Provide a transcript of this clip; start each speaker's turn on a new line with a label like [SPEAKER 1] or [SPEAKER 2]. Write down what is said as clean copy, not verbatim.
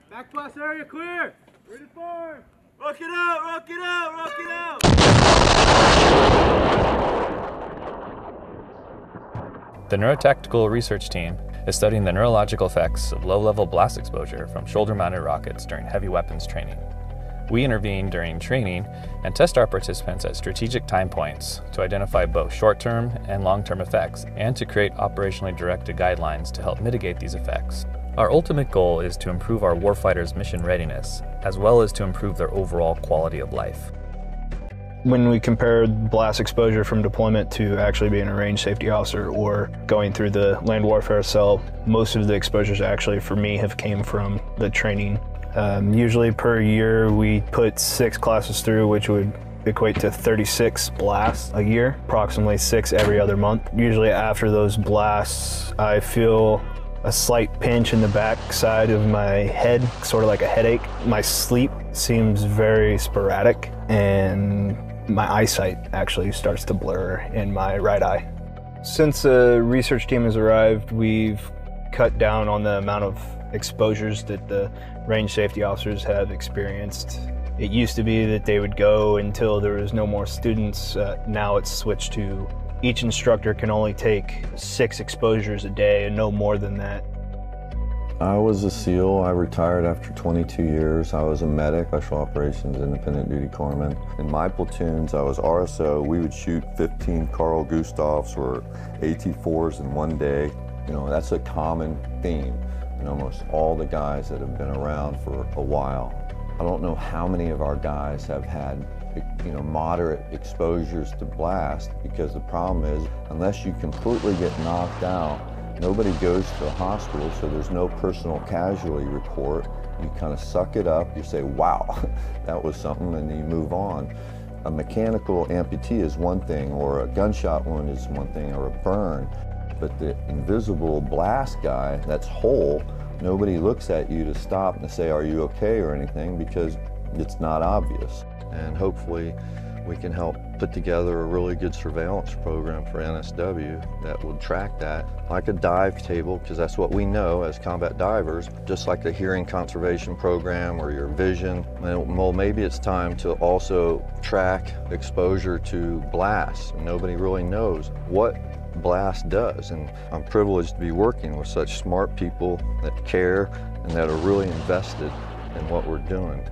[SPEAKER 1] Back blast area clear. Ready to fire.
[SPEAKER 2] Rock it out, rock it out, rock it out.
[SPEAKER 3] The Neurotactical Research Team is studying the neurological effects of low-level blast exposure from shoulder-mounted rockets during heavy weapons training. We intervene during training and test our participants at strategic time points to identify both short-term and long-term effects and to create operationally directed guidelines to help mitigate these effects. Our ultimate goal is to improve our warfighters' mission readiness, as well as to improve their overall quality of life.
[SPEAKER 4] When we compare blast exposure from deployment to actually being a range safety officer or going through the land warfare cell, most of the exposures actually for me have came from the training. Usually per year we put 6 classes through, which would equate to 36 blasts a year, approximately 6 every other month. Usually after those blasts I feel a slight pinch in the back side of my head, sort of like a headache. My sleep seems very sporadic and my eyesight actually starts to blur in my right eye. Since the research team has arrived, we've cut down on the amount of exposures that the range safety officers have experienced. It used to be that they would go until there was no more students. Now it's switched to each instructor can only take 6 exposures a day and no more than that.
[SPEAKER 5] I was a SEAL. I retired after 22 years. I was a medic, Special Operations Independent Duty Corpsman. In my platoons, I was RSO. We would shoot 15 Carl Gustavs or AT-4s in one day. You know, that's a common theme in almost all the guys that have been around for a while. I don't know how many of our guys have had moderate exposures to blast, because the problem is, unless you completely get knocked out, nobody goes to the hospital, so there's no personal casualty report. You kind of suck it up, you say, wow, that was something, and you move on. A mechanical amputee is one thing, or a gunshot wound is one thing, or a burn. But the invisible blast guy that's whole, nobody looks at you to stop and say, are you okay or anything, because it's not obvious. And hopefully we can help put together a really good surveillance program for NSW that would track that, like a dive table, because that's what we know as combat divers, just like the hearing conservation program or your vision. Well, maybe it's time to also track exposure to blasts. Nobody really knows what blast does, and I'm privileged to be working with such smart people that care and that are really invested in what we're doing.